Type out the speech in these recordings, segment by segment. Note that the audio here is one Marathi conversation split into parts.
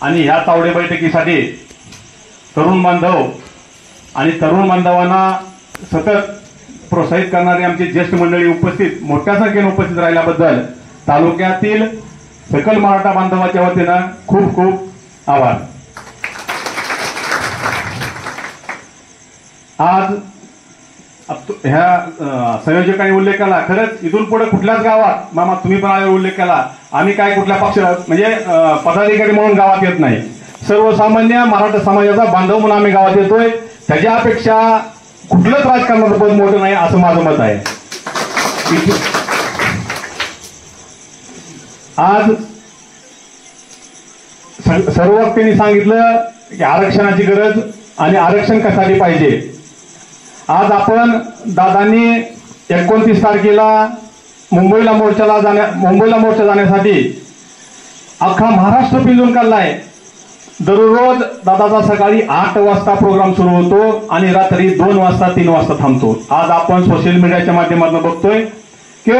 आणि ह्या तावडे बैठकीसाठी तरुण बांधव आणि तरुण बांधवांना सतत प्रोत्साहित करणारी आमची ज्येष्ठ मंडळी उपस्थित मोठ्या संख्येने उपस्थित राहिल्याबद्दल तालुक्यातील सकल मराठा बांधवाच्या वतीनं खूप खूप आभार। आज ह्या संयोजकांनी उल्लेख केला, खरंच इथून पुढे कुठल्याच गावात मामा तुम्ही पण उल्लेख केला, आम्ही काय कुठल्या पक्ष म्हणजे पदाधिकारी म्हणून गावात येत नाही, सर्वसामान्य मराठा समाजाचा बांधव म्हणून आम्ही गावात येतोय। त्याच्यापेक्षा कुठलंच राजकारणाचं पद मोठं नाही असं माझं मत आहे। आज सर्व व्यक्तींनी सांगितलं की आरक्षणाची गरज आणि आरक्षण कशासाठी पाहिजे। आज आपण दादांनी 29 तारखेला मुंबईला मोर्चा जाण्यासाठी अख्खा महाराष्ट्र पिंजून काढलाय। दररोज दादाचा सकाळी 8 वाजता प्रोग्राम सुरू होतो आणि रात्री 2 वाजता 3 वाजता थांबतो। आज आपण सोशल मीडियाच्या माध्यमातून बघतोय की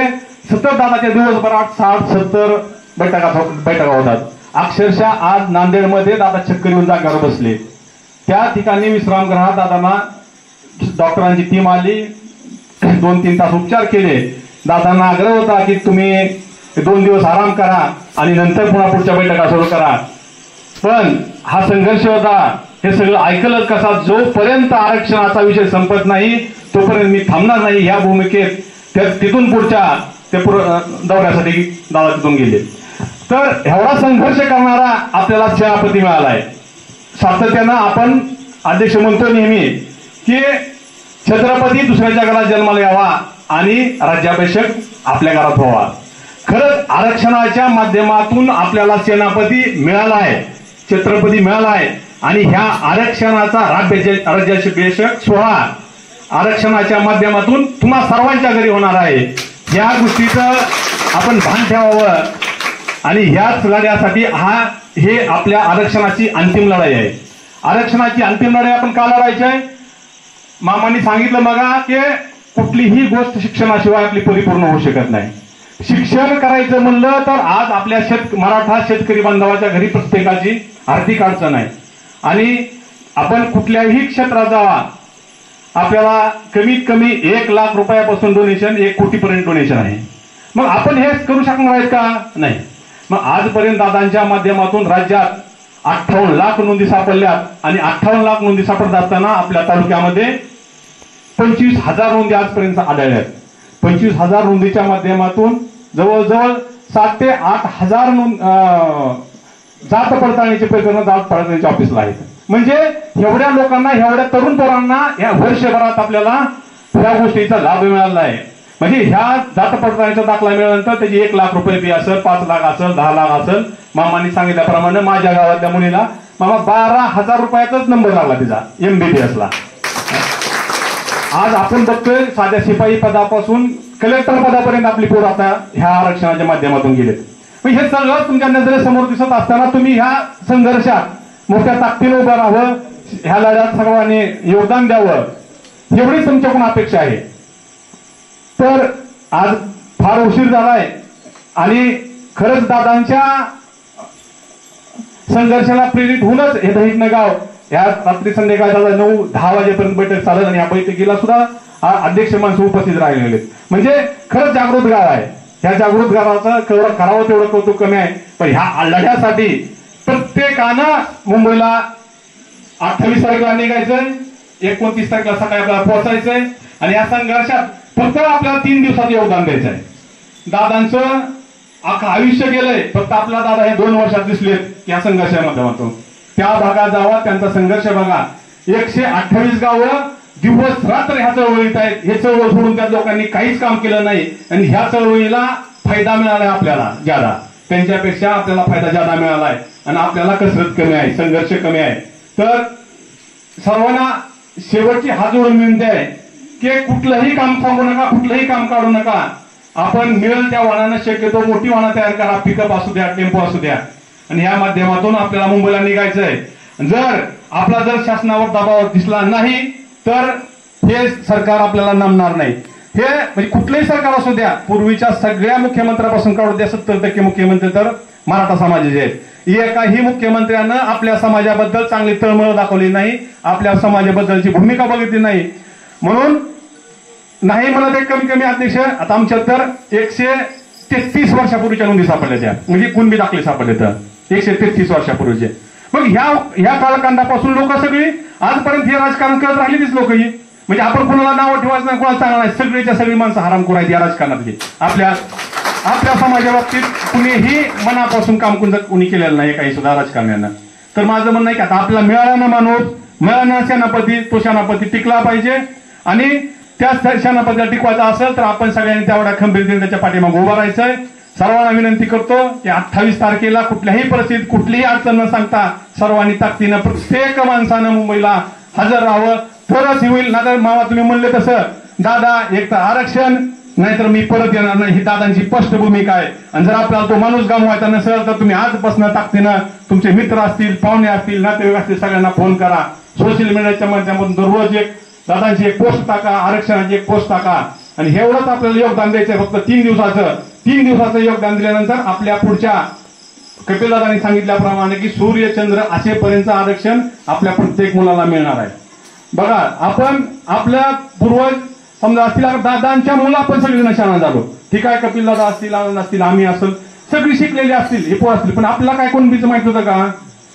सतत दादाच्या दिवसभरात 60-70 बैठका होतात। अक्षरशः आज नांदेडमध्ये दादा चक्कर येऊन जागेवर बसले, त्या ठिकाणी विश्रामगृहात दादांना डॉक्टरांची टीम आली, 2-3 तास उपचार केले। दादांना आग्रह होता की तुम्ही 2 दिवस आराम करा आणि नंतर पुन्हा पुढच्या बैठका सुरू करा, पण हा संघर्ष होता। हे सगळं ऐकलं कसा, जोपर्यंत आरक्षणाचा विषय संपत नाही तोपर्यंत मी थांबणार नाही ह्या भूमिकेत तिथून पुढच्या ते दौऱ्यासाठी दादा तिथून गेले। तर एवढा संघर्ष करणारा आपल्याला सेनापती मिळालाय। सातत्यानं आपण अध्यक्ष म्हणतो नेहमी की छत्रपती दुसऱ्याच्या घरात जन्माला यावा आणि राज्याभिषेक आपल्या घरात व्हावा। खरंच आरक्षणाच्या माध्यमातून आपल्याला सेनापती मिळाला आहे, छत्रपती मिळाला आहे आणि ह्या आरक्षणाचा राज्याभिषेक सोहळा आरक्षणाच्या माध्यमातून तुम्हा सर्वांच्या घरी होणार आहे। या गोष्टीचं आपण भान ठेवावं आणि ह्याच लढ्यासाठी हे आपल्या आरक्षणाची अंतिम लढाई आहे। आरक्षणाची अंतिम लढाई आपण का लढायची आहे? मामांनी सांगितलं बघा की कुठलीही गोष्ट शिक्षणाशिवाय आपली परिपूर्ण होऊ शकत नाही। शिक्षण करायचं म्हणलं तर आज आपल्या मराठा शेतकरी बांधवाच्या घरी प्रत्येकाची आर्थिक अडचण आहे आणि आपण कुठल्याही क्षेत्रात जावा आपल्याला कमीत कमी 1 लाख रुपयापासून डोनेशन 1 कोटीपर्यंत डोनेशन आहे। मग आपण हे करू शकणार आहेत का? नाही। मग आजपर्यंत दादांच्या माध्यमातून राज्यात 58 लाख नोंदी सापडल्यात आणि 58 लाख नोंदी सापडत असताना आपल्या तालुक्यामध्ये 25,000 नोंदी आजपर्यंत आढळल्यात। 25,000 नोंदीच्या माध्यमातून जवळजवळ 7 ते 8 हजार जात पडताळणीचे प्रकरण जात पडताळणीच्या ऑफिसला आहेत। म्हणजे एवढ्या लोकांना, एवढ्या तरुण पोरांना या वर्षभरात आपल्याला या गोष्टीचा लाभ मिळाला आहे। म्हणजे ह्या जात पडताळणीचा दाखला मिळाल्यानंतर त्याची 1 लाख रुपये फी असेल, 5 लाख असेल, 10 लाख असेल। मामांनी सांगितल्याप्रमाणे माझ्या गावातल्या मुलीला मामा 12,000 रुपयाचाच नंबर लागला तिचा MBBS ला। आज आपण बघतोय साध्या शिपाई पदापासून कलेक्टर पदापर्यंत आपली पोरं आता ह्या आरक्षणाच्या माध्यमातून गेलेत। हे सगळं तुमच्या नजरेसमोर दिसत असताना तुम्ही ह्या संघर्षात मोठ्या ताकदीने उभं राहावं, ह्या लढ्यात सर्वांनी योगदान द्यावं एवढी तुमच्याकडून अपेक्षा आहे। तर आज फार उशीर झालाय आणि खरंच दादांच्या संघर्षाला प्रेरित होऊनच हे दहितनं गाव या रात्री संध्याकाळी 9-10 वाजेपर्यंत बैठक चालत आणि या बैठकीला सुद्धा अध्यक्ष माणसं उपस्थित राहिलेले। म्हणजे खरंच जागृत गाव आहे। ह्या जागृत गावाचं करावं तेवढं कौतुक कमी आहे, पण ह्या लढ्यासाठी प्रत्येकानं मुंबईला 28 तारखेला निघायचंय, 29 तारखेला सकाळी आपल्याला पोहोचायचंय आणि या संघर्षात फक्त आपल्याला 3 दिवसात योगदान द्यायचंय। दादांचं अख्खं आयुष्य गेलंय, फक्त आपला दादा हे 2 वर्षात दिसलेत या संघर्षाच्या माध्यमातून। त्या भागात जावा, त्यांचा संघर्ष बघा। 128 गावं दिवस रात्र ह्या चळवळीत आहेत। हे चळवळ सोडून त्या लोकांनी काहीच काम केलं नाही आणि ह्या चळवळीला फायदा मिळालाय आपल्याला ज्यादा, त्यांच्यापेक्षा आपल्याला फायदा ज्यादा मिळालाय आणि आपल्याला कसरत कमी आहे, संघर्ष कमी आहे। तर सर्वांना शेवटची हात जोडून विनंती आहे की कुठलंही काम थांबू नका, कुठलंही काम काढू नका। आपण मिळेल त्या वाहनानं शक्यतो मोठी वाहनं तयार करा, पिकअप असू द्या, टेम्पो असू द्या आणि या माध्यमातून आपल्याला मुंबईला निघायचंय। जर आपला शासनावर दबाव दिसला नाही तर हे सरकार आपल्याला नमणार नाही। हे म्हणजे कुठलंही सरकार असू द्या, पूर्वीच्या सगळ्या मुख्यमंत्र्यापासून काढू द्या 70% मुख्यमंत्री तर मराठा समाजाचे आहेत। एकाही मुख्यमंत्र्यानं आपल्या समाजाबद्दल चांगली तळमळ दाखवली नाही, आपल्या समाजाबद्दलची भूमिका बघितली नाही. म्हणून नाही म्हणत एक कमी कमी अध्यक्ष आता आमच्या तर 133 वर्षापूर्वीच्या नोंदी सापडल्या त्या, म्हणजे कुणबी दाखले सापडले तर 133 वर्षापूर्वीचे. मग ह्या कालखंडापासून लोक सगळी आजपर्यंत हे राजकारण करत राहिलीच लोक ही. म्हणजे आपण कोणाला नाव ठेवायचं नाही, कोणाला चांगला नाही, सगळीच्या सगळी माणसं हरामखोर आहेत या राजकारणातली. आपल्या समाजाबाबतीत कुणीही मनापासून काम कुणी केलेलं नाही काही सुद्धा राजकारण्यानं. तर माझं म्हणणं आहे की आता आपल्याला मिळाला ना माणूस, मिळाला ना सेनापती, तो सेनापती टिकला पाहिजे. आणि त्या सेनापतीला टिकवायचा असेल तर आपण सगळ्यांनी तेवढा खंबीरतेने त्याच्या पाठीमागे उभं राहायचंय. सर्वांना विनंती करतो की 28 तारखेला कुठल्याही परिस्थितीत कुठलीही अडचण न सांगता सर्वांनी ताकदीनं प्रत्येक माणसानं मुंबईला हजर राहावं, तरच होईल. नाहीतर मामा तुम्ही म्हणले तसं दादा एक तर आरक्षण नाहीतर मी परत येणार नाही, ही दादांची स्पष्ट भूमिका आहे. आणि जर आपल्याला तो माणूस गमवायचा नसेल तर तुम्ही आजपासून ताकदीनं तुमचे मित्र असतील, पाहुणे असतील, नातेवाईक असतील, सगळ्यांना फोन करा. सोशल मीडियाच्या माध्यमातून दररोज एक दादांची एक पोस्ट टाका, आरक्षणाची एक पोस्ट टाका. आणि एवढंच आपल्याला योगदान द्यायचंय, फक्त 3 दिवसाचं योगदान दिल्यानंतर आपल्या पुढच्या कपिलदादांनी सांगितल्याप्रमाणे की सूर्य चंद्र असेपर्यंत आरक्षण आपल्या प्रत्येक मुलाला मिळणार आहे. बघा आपण आपल्या पूर्वज समजा असतील, दादांच्या मुलं आपण सगळेजण शाळा झालो, ठीक आहे, कपिलदादा असतील, आनंद असतील, आम्ही असेल, सगळी शिकलेली असतील, हे पोर असतील, पण आपल्याला काय कोण बीच माहित होतं का?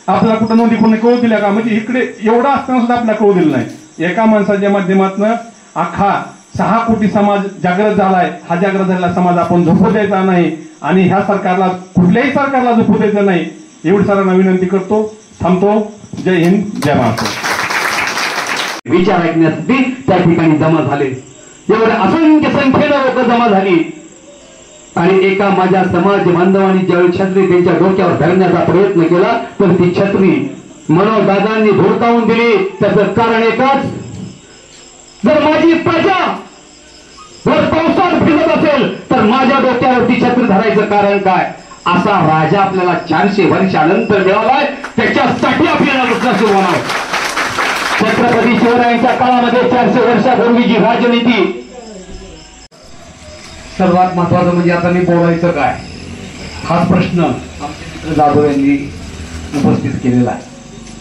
आपल्याला कुठं नोंदी कोणी कळू दिल्या का? म्हणजे इकडे एवढं असताना सुद्धा आपल्याला कळू दिलं नाही. एका माणसाच्या माध्यमातून अख्खा 6 कोटी समाज जागृत झालाय. हा जागृत झालेला समाज आपण झोपू द्यायचा नाही आणि ह्या सरकारला, कुठल्याही सरकारला झोपू द्यायचं नाही. एवढी सर्वांना विनंती करतो. थांबतो. जय हिंद, जय महाराष्ट्र. विचार ऐकण्यासाठी त्या ठिकाणी जमा झाले. एवढे असंख्य संख्येनं लोक जमा झाली आणि एका माझ्या समाज बांधवांनी ज्यावेळी छत्री त्यांच्या डोक्यावर धरण्याचा प्रयत्न केला तर ती छत्री मनोदादांनी धुडकावून दिली. त्याचं कारण एकच, जर माझी प्रजा जर पावसात भिजत असेल तर माझ्या डोक्यावरती छत्री धरायचं कारण काय? असा राजा आपल्याला 400 वर्षानंतर मिळालाय. त्याच्यासाठी आपल्याला दुसरा सुरू होणार. छत्रपती शिवरायांच्या काळामध्ये 400 वर्षापूर्वीची राजनीती. सर्वात महत्वाचं म्हणजे आता मी बोलायचं काय, हाच प्रश्न आमचे जाधव यांनी उपस्थित केलेला आहे.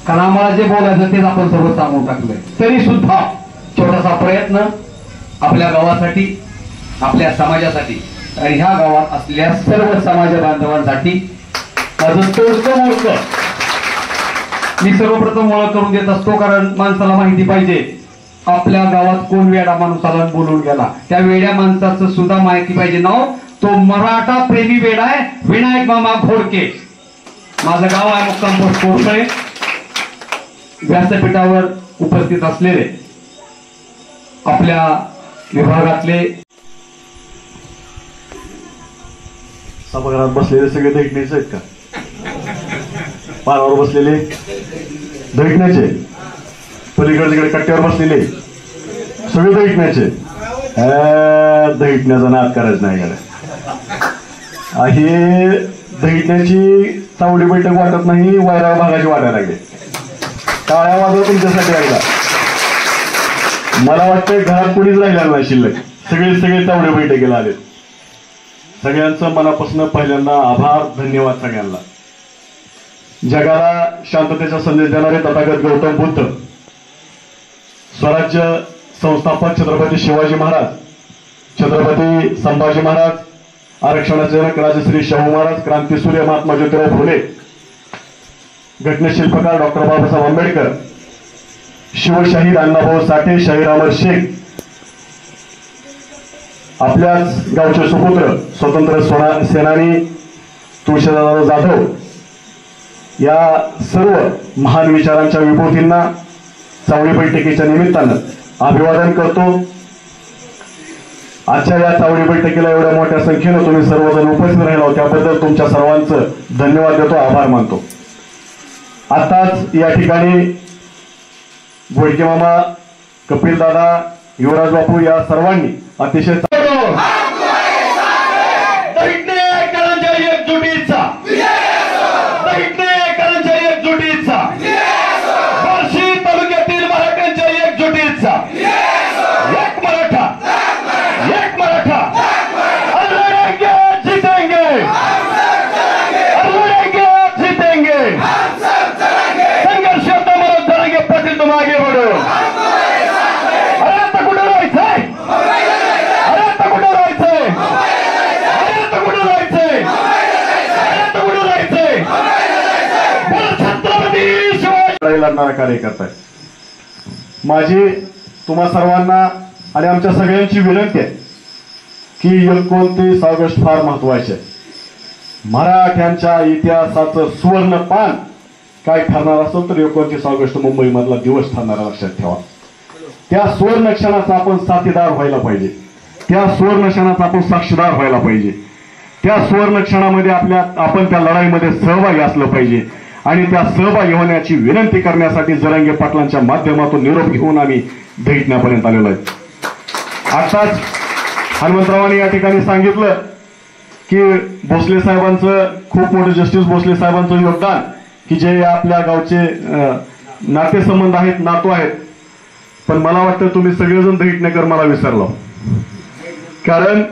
कारण आम्हाला जे बोलायचं तेच आपण सर्व सांगून टाकलंय. तरी सुद्धा छोटासा प्रयत्न आपल्या गावासाठी, आपल्या समाजासाठी आणि ह्या गावात असलेल्या सर्व समाज बांधवांसाठी माझं तोडकं मोडकं मी सर्वप्रथम ओळख करून देत असतो. कारण माणसाला माहिती पाहिजे आपल्या गावात कोण वेडा माणूस आला बोलून गेला. त्या वेड्या माणसाचं सुद्धा माहिती पाहिजे नाव. तो मराठा प्रेमी वेडा आहे विनायक मामा घोडके. माझं गाव आहे मुक्काम पोस्ट कोरफळे. व्यासपीठावर उपस्थित असलेले आपल्या विभागातले सभागृहात बसलेले सगळे दैठणेचे आहेत का? पारावर बसलेले दैठण्याचे, पलीकडे तिकडे कट्ट्यावर बसलेले सगळे दैठण्याचे. दैठण्याचा नाद करायचं नाही गाड्या. हे दैठण्याची चावडी बैठक वाटत नाही, वैराग भागाची वाटायला लागली. टाळ्या वाजवा तुमच्यासाठी एकदा. मला वाटतं घरात कोणीच राहिलेलं नाही शिल्लक. सगळे चावडे बैठकीला आले. सगळ्यांचं मनापासून पहिल्यांदा आभार, धन्यवाद सगळ्यांना. जगाला शांततेचा संदेश देणारे तथागत गौतम बुद्ध, स्वराज्य संस्थापक छत्रपती शिवाजी महाराज, छत्रपती संभाजी महाराज, आरक्षणाचे जनक राजश्री शाहू महाराज, क्रांतीसूर्य महात्मा ज्योतिराव फुले, घटनाशिल्पकार डॉक्टर बाबासाहेब आंबेडकर, शिवशाहीर अण्णाभाऊ साठे, शाहीर अमर शेख, आपल्याच गावचे सुपुत्र स्वतंत्र सेनानी तुळशीदास जाधव, या सर्व महान विचारांच्या विभूतींना चावडी बैठकीच्या निमित्तानं अभिवादन करतो. आजच्या या चावडी बैठकीला एवढ्या मोठ्या संख्येनं तुम्ही सर्वजण उपस्थित राहिला त्याबद्दल तुमच्या सर्वांचं धन्यवाद देतो, आभार मानतो. आताच या ठिकाणी घोडके मामा, कपिलदादा, युवराज बापू या सर्वांनी अतिशय जीतेंगे लढाई लढणारा कार्यकर्ता आहे. माझी तुम्हा सर्वांना आणि आमच्या सगळ्यांची विनंती आहे की 29 ऑगस्ट फार महत्वाचे आहे. मराठ्यांच्या इतिहासाचं सुवर्ण पान काय ठरणार असेल तर 29 ऑगस्ट मुंबईमधला दिवस ठरणारा, लक्षात ठेवा. त्या सुवर्ण क्षणाचा आपण साथीदार व्हायला पाहिजे, त्या सुवर्ण क्षणाचा आपण साक्षीदार व्हायला पाहिजे. त्या सुवर्ण क्षणामध्ये आपण त्या लढाईमध्ये सहभागी असलं पाहिजे आणि त्या सहभागी होण्याची विनंती करण्यासाठी जरांगे पाटलांच्या माध्यमातून निरोप घेऊन आम्ही दैठण्यापर्यंत आलेलो आहे. आताच हनुमंतरावांनी या ठिकाणी सांगितलं की भोसले साहेबांचं खूप मोठं, जस्टिस भोसले साहेबांचं योगदान की जे आपल्या गावचे नातेसंबंध आहेत, नातू आहेत. पण मला वाटतं तुम्ही सगळेजण दैठणेकर मला विसरलो, कारण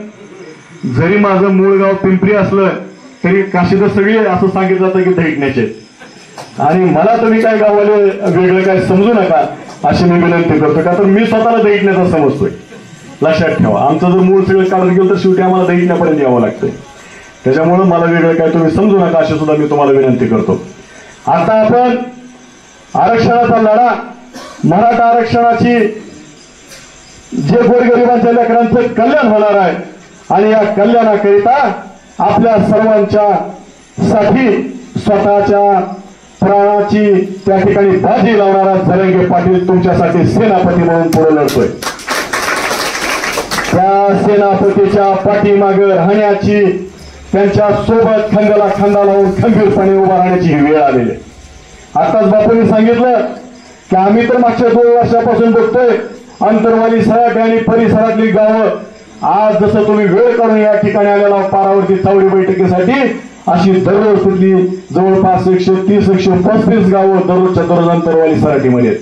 जरी माझं मूळ गाव पिंपरी असलं तरी काशीद सगळे असं सांगितलं जातं की दैठण्याचे, आणि मला तुम्ही काय गावाले वेगळं काय समजू नका अशी मी विनंती करतो, का तर मी स्वतःला दैठण्याचा समजतोय. लक्षात ठेवा, आमचं जर मूळ सगळं काढून गेलं तर शेवटी आम्हाला दैठण्यापर्यंत यावं लागतंय. त्याच्यामुळे मला वेगळं काय तुम्ही समजू नका अशी सुद्धा मी तुम्हाला विनंती करतो. आता आपण आरक्षणाचा लढा, मराठा आरक्षणाची जे गोरगरिबांच्या लेकरांचं कल्याण होणार आहे आणि या कल्याणाकरिता आपल्या सर्वांच्या साठी स्वतःच्या प्राणाची त्या ठिकाणी बाजी लावणारा जरांगे पाटील तुमच्यासाठी सेनापती म्हणून पुढे लढतोय. त्या सेनापतीच्या पाठीमागे राहण्याची, त्यांच्या सोबत खांद्याला खांदा लावून खंबीरपणे उभा राहण्याची ही वेळ आलेली आहे. आताच बापूंनी सांगितलं की आम्ही तर मागच्या 2 वर्षापासून बघतोय अंतरवाली सराट आणि परिसरातली गावं, आज जसं तुम्ही वेळ काढून या ठिकाणी आलेला पारावरती चावडी बैठकीसाठी, अशी दररोज तिथली जवळपास 130-135 गावं दररोजच्या दररोज अंतरवाली सराटीमध्ये.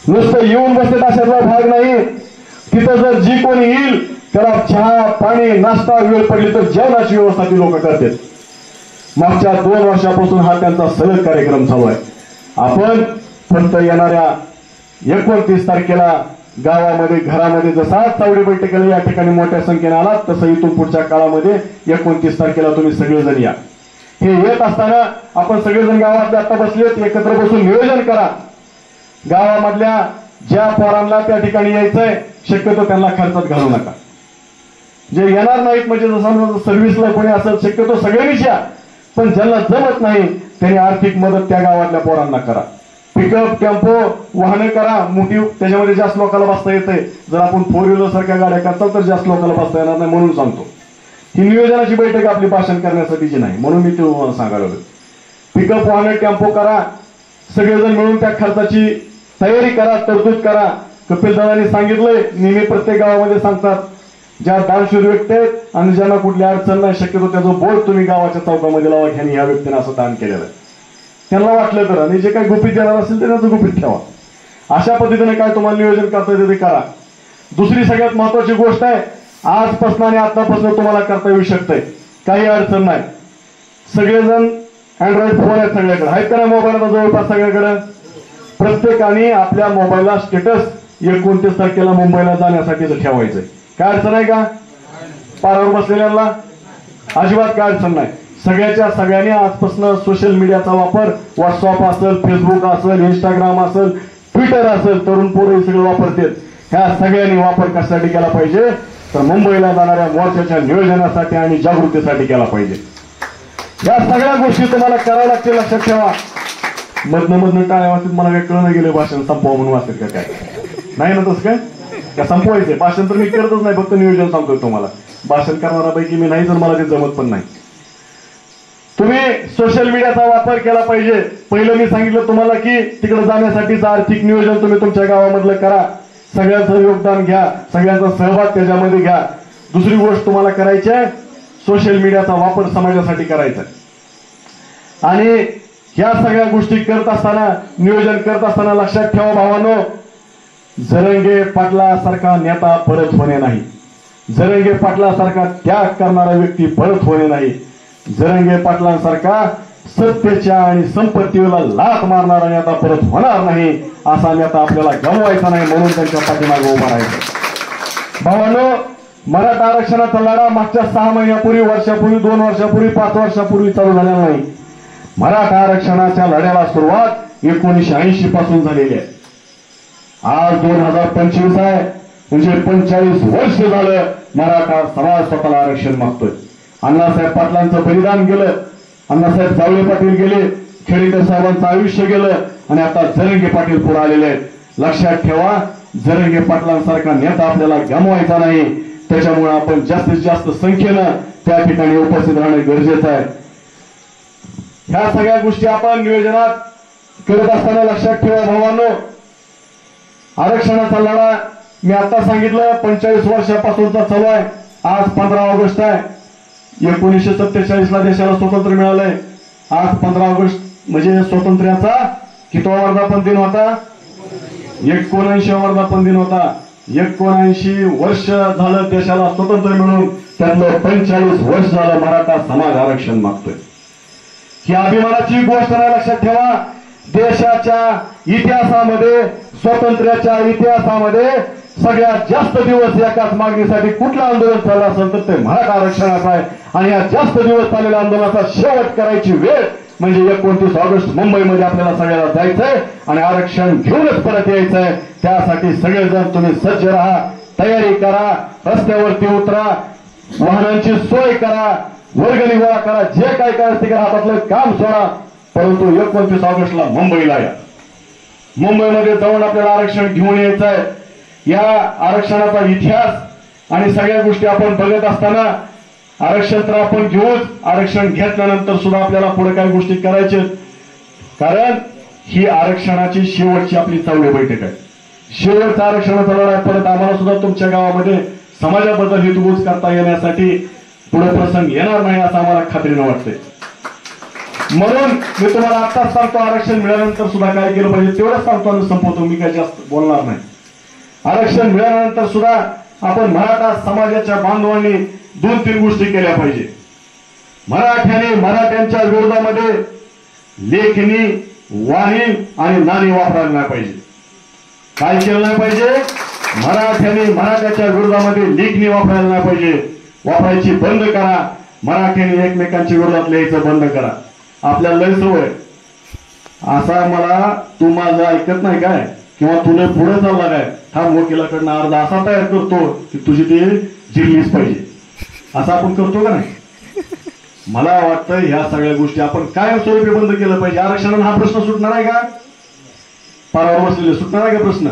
नुसतं येऊन बसत अशातला भाग नाही, तिथं जर जी कोणी येईल त्याला चहा पाणी नाश्ता वेळ पडली तर जेवणाची व्यवस्था ती लोक करतात. मागच्या 2 वर्षापासून हा त्यांचा सलग कार्यक्रम चालू आहे. आपण फक्त येणाऱ्या 29 तारखेला गावामध्ये घरामध्ये जसा चावडी बैठकीला या ठिकाणी मोठ्या संख्येने आलात, तसं इथून पुढच्या काळामध्ये 29 तारखेला तुम्ही सगळेजण या. हे येत असताना आपण सगळेजण गावातले आता बसलेत, एकत्र बसून नियोजन करा. गावामधल्या ज्या पोरांना त्या ठिकाणी यायचंय शक्यतो त्यांना खर्चात घालू नका. जे येणार नाहीत म्हणजे जसं सर्व्हिसला कोणी असेल शक्यतो सगळ्यांनीच या, पण ज्यांना जमत नाही त्यांनी आर्थिक मदत त्या गावातल्या पोरांना करा. पिकअप टेम्पो वाहने करा मोठी, त्याच्यामध्ये जास्त लोकांना बसता येते. जर आपण 4 व्हीलर सारख्या गाड्या करताल तर जास्त लोकांना बसता येणार नाही, म्हणून सांगतो. ही नियोजनाची बैठक आपली भाषण करण्यासाठीची नाही, म्हणून मी ते सांगायला लागलो. पिकअप वाहने टेम्पो करा, सगळेजण मिळून त्या खर्चाची तयारी करा, तरतूद करा. कपिल दादांनी सांगितलंय, नेहमी प्रत्येक गावामध्ये सांगतात, ज्या दानशूर व्यक्ती आहेत आणि ज्यांना कुठली अडचण नाही शक्यतो त्याचं बोर्ड तुम्ही गावाच्या चौकामध्ये लावा, ह्यांनी ह्या व्यक्तीने असं दान केलेलं आहे. त्यांना वाटलं तर, आणि जे काही गुपित देणार असेल ते त्याचं गुपित ठेवा. अशा पद्धतीने काय तुम्हाला नियोजन करता येते ते करा. दुसरी सगळ्यात महत्वाची गोष्ट आहे, आजपासून आणि आतापासून तुम्हाला करता येऊ शकतंय, काही अडचण नाही. सगळेजण अँड्रॉइड फोन आहेत सगळ्याकडे, आहेत का मोबाईल आता जवळपास सगळ्याकडे. प्रत्येकाने आपल्या मोबाईलला स्टेटस 29 तारखेला मुंबईला जाण्यासाठी ठेवायचंय. काय अडचण आहे का? पारावर बसलेल्यांना अजिबात काय अडचण नाही. सगळ्यांनी आजपासून सोशल मीडियाचा वापर, व्हॉट्सअप असेल, फेसबुक असेल, इंस्टाग्राम असेल, ट्विटर असेल, तरुण पोरं हे सगळं वापरतात. ह्या सगळ्यांनी वापर कशासाठी केला पाहिजे तर मुंबईला जाणाऱ्या मोर्चाच्या नियोजनासाठी आणि जागृतीसाठी केला पाहिजे. या सगळ्या गोष्टी तुम्हाला कराव्या लागतील, लक्षात ठेवा. मधनं टाळ्या वाचत मला काय कळणं गेलं भाषण संपवा म्हणून वाचत का काय नाही ना, तसं काय संपवायचंय. भाषण तर मी करतच नाही, फक्त नियोजन सांगतोय तुम्हाला. भाषण करणाऱ्यापैकी मी नाही, तर मला ते जमत पण नाही. तुम्ही सोशल मीडियाचा वापर केला पाहिजे. पहिलं मी सांगितलं तुम्हाला की तिकडे जाण्यासाठीचं आर्थिक नियोजन तुम्ही तुमच्या गावामधलं करा, सगळ्यांचं योगदान घ्या, सगळ्यांचा सहभाग त्याच्यामध्ये घ्या. दुसरी गोष्ट तुम्हाला करायची आहे, सोशल मीडियाचा वापर समाजासाठी करायचा. आणि ह्या सगळ्या गोष्टी करत असताना, नियोजन करत असताना लक्षात ठेवा भावांनो, जरांगे पाटलासारखा नेता परत होणे नाही, जरांगे पाटलासारखा त्याग करणारा व्यक्ती परत होणे नाही, जरांगे पाटलांसारखा सत्तेच्या आणि संपत्तीला लाथ मारणारा नेता परत होणार नाही. असा नेता आपल्याला गमवायचा नाही, म्हणून त्यांच्या पाठीमागे उभा राहायचं. भावांनो, मराठा आरक्षणाचा लढा मागच्या 6 महिन्यापूर्वी, वर्षापूर्वी, 2 वर्षापूर्वी, 5 वर्षापूर्वी चालू झालेला नाही. मराठा आरक्षणाच्या लढ्याला सुरुवात 1980 पासून झालेली आहे. आज 2025 आहे, म्हणजे 45 वर्ष झालं मराठा समाज स्वतःला आरक्षण मागतोय. अण्णासाहेब पाटलांचं बलिदान गेलं, अण्णासाहेब जावळे पाटील गेले, खेडेकर साहेबांचं आयुष्य गेलं आणि आता जरंगे पाटील पुढे आलेले आहेत. लक्षात ठेवा, जरंगे पाटलांसारखा नेता आपल्याला गमवायचा नाही. त्याच्यामुळे आपण जास्तीत जास्त संख्येनं त्या ठिकाणी उपस्थित राहणं गरजेचं आहे. ह्या सगळ्या गोष्टी आपण नियोजनात करत असताना लक्षात ठेवा भावांनो, आरक्षणाचा लढा मी आता सांगितलं 45 वर्षापासूनचा चालू आहे. आज 15 ऑगस्ट आहे. 1947 ला देशाला स्वातंत्र्य मिळालंय. आज 15 ऑगस्ट म्हणजे स्वातंत्र्याचा कितवा वर्धापन दिन होता? 79वा वर्धापन दिन होता. 79 वर्ष झालं देशाला स्वातंत्र्य मिळून, त्यातलं 45 वर्ष झालं मराठा समाज आरक्षण मागतोय. ही अभिमानाची गोष्ट आहे. लक्षात ठेवा, देशाच्या इतिहासामध्ये, स्वातंत्र्याच्या इतिहासामध्ये सगळ्यात जास्त दिवस एकाच मागणीसाठी कुठलं आंदोलन चाललं असेल तर ते मराठा आरक्षणाचं आहे. आणि या जास्त दिवस चाललेल्या आंदोलनाचा शेवट करायची वेळ म्हणजे 29 ऑगस्ट मुंबईमध्ये आपल्याला सगळ्याला जायचंय आणि आरक्षण घेऊनच परत यायचंय. त्यासाठी सगळेजण तुम्ही सज्ज राहा, तयारी करा, रस्त्यावरती उतरा, वाहनांची सोय करा, वर्गणी गोळा करा, जे काय काय असते हातातलं काम सोडा, परंतु 29 ऑगस्टला मुंबईला या. मुंबईमध्ये जाऊन आपल्याला आरक्षण घेऊन यायचं आहे. या आरक्षणाचा इतिहास आणि सगळ्या गोष्टी आपण बघत असताना आरक्षण तर आपण घेऊच, आरक्षण घेतल्यानंतर सुद्धा आपल्याला पुढे काही गोष्टी करायच्या, कारण ही आरक्षणाची शेवटची आपली 4वी बैठक आहे. शेवटचा आरक्षणाचा लढा परत आम्हाला सुद्धा तुमच्या गावामध्ये समाजाबद्दल हितगुज करता येण्यासाठी पुढे प्रसंग येणार नाही असं आम्हाला खात्रीनं वाटतंय. म्हणून मी तुम्हाला आत्ताच सांगतो, आरक्षण मिळाल्यानंतर सुद्धा काय केलं पाहिजे तेवढंच सांगतो आणि संपवतो. मी काही जास्त बोलणार नाही. आरक्षण मिळाल्यानंतर सुद्धा आपण मराठा समाजाच्या बांधवांनी 2-3 गोष्टी केल्या पाहिजे. मराठ्याने मराठ्यांच्या विरोधामध्ये लेखणी, वाणी आणि नाणी वापरायला नाही पाहिजे. काय केलं नाही पाहिजे? मराठ्याने मराठ्याच्या विरोधामध्ये लेखणी वापरायला नाही पाहिजे. वापरायची बंद करा. मराठ्याने एकमेकांच्या विरोधात लिहायचं बंद करा. आपल्याला लय सवय असा, मला तू माझं ऐकत नाही काय, किंवा तुला पुढे चालला काय, थांब वकिलाकडनं अर्धा असा तयार करतो की तुझी ते जिरलीच पाहिजे, असं आपण करतो का नाही? मला वाटतं ह्या सगळ्या गोष्टी आपण कायमस्वरूपी बंद केलं पाहिजे. आरक्षणानं हा प्रश्न सुटणार आहे का? पारावर बसलेले सुटणार आहे का प्रश्न?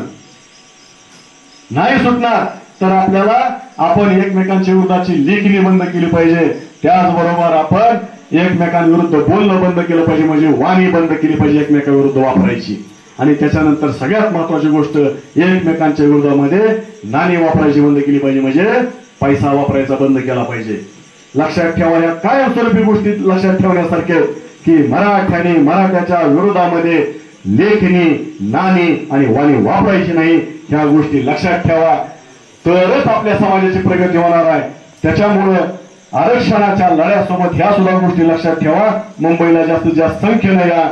नाही सुटणार. तर आपल्याला आपण एकमेकांच्या विरोधाची लेखणी बंद केली पाहिजे. त्याचबरोबर आपण एकमेकांविरुद्ध बोलणं बंद केलं पाहिजे, म्हणजे वाणी बंद केली पाहिजे एकमेकांविरुद्ध वापरायची. आणि त्याच्यानंतर सगळ्यात महत्वाची गोष्ट, एकमेकांच्या विरोधामध्ये नाणी वापरायची बंद केली पाहिजे, म्हणजे पैसा वापरायचा बंद केला पाहिजे. लक्षात ठेवा, या कायमस्वरूपी गोष्टी लक्षात ठेवण्यासारखे की मराठ्याने मराठ्याच्या विरोधामध्ये लेखणी, नाणी आणि वाणी वापरायची नाही. ह्या गोष्टी लक्षात ठेवा, तरच आपल्या समाजाची प्रगती होणार आहे. त्याच्यामुळं आरक्षणाच्या लढ्यासोबत ह्या सुद्धा गोष्टी लक्षात ठेवा. मुंबईला जास्तीत जास्त संख्येनं या.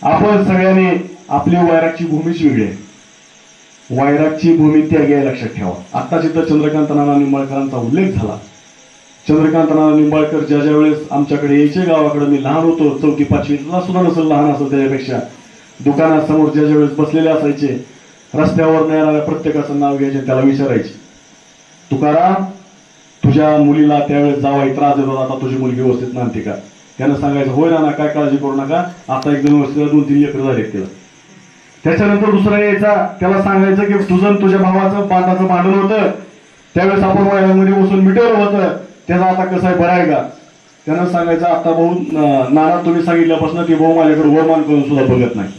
आपण सगळ्यांनी, आपली वैरागची भूमीच वेगळी आहे. वैरागची भूमी त्यागी आहे, लक्षात ठेवा. आता जिथं चंद्रकांत नाना निंबाळकरांचा उल्लेख झाला, चंद्रकांत नाना निंबाळकर ज्या वेळेस आमच्याकडे यायचे गावाकडे, मी लहान होतो, 4वी-5वीला सुद्धा नसेल, लहान असं त्याच्यापेक्षा, दुकानासमोर ज्या वेळेस बसलेले असायचे, रस्त्यावर येणाऱ्या प्रत्येकाचं नाव घ्यायचे, त्याला विचारायचे, तुकाराम तुझ्या मुलीला त्यावेळेस जावाई त्रास देत होता, आता तुझी मुलगी व्यवस्थित नांदते का? त्यानं सांगायचं, होय ना, काय काळजी करू नका, आता एकदम व्यवस्थित 2-3 एकर झाले तिला. त्याच्यानंतर दुसरा यायचा, त्याला सांगायचं की तुझं तुझ्या भावाचं बांधाचं भांडण होतं, त्यावेळेस आपण वयामध्ये बसून मिटवलं होतं, त्याचा आता कसं आहे, बरं आहे का? त्यानं सांगायचं, आता भाऊ नाना तुम्ही सांगितल्यापासून ती भाऊ माझ्याकडे वरमान करून सुद्धा बघत नाही.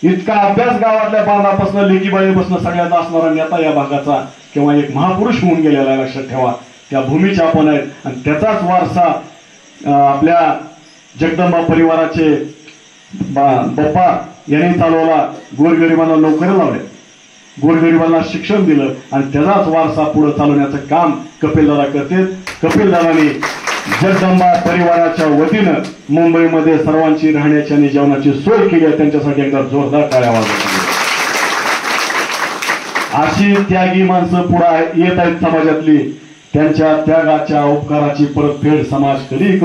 इतका अभ्यास गावातल्या बांधापासून लेकीबाईपासून सगळ्यात असणारा नेता या भागाचा किंवा एक महापुरुष होऊन गेलेला आहे. लक्षात ठेवा, त्या भूमीचे आपण आहेत. आणि त्याचाच वारसा आपल्या जगदंबा परिवाराचे बाप्पा यांनी चालवला. गोरगरिबांना नोकऱ्या लावल्या, गोरगरिबांना शिक्षण दिलं आणि त्याचाच वारसा पुढे चालवण्याचं काम कपिलदादा करते. कपिलदादांनी जगदंबा परिवाराच्या वतीनं मुंबईमध्ये सर्वांची राहण्याची आणि जेवणाची सोय केली आहे. त्यांच्यासाठी एकदा जोरदार टाळ्या वाजवा. अशी त्यागी माणसं पुढे येत आहेत समाजातली. त्यांच्या त्यागाच्या उपकाराची परतफेड समाज कधी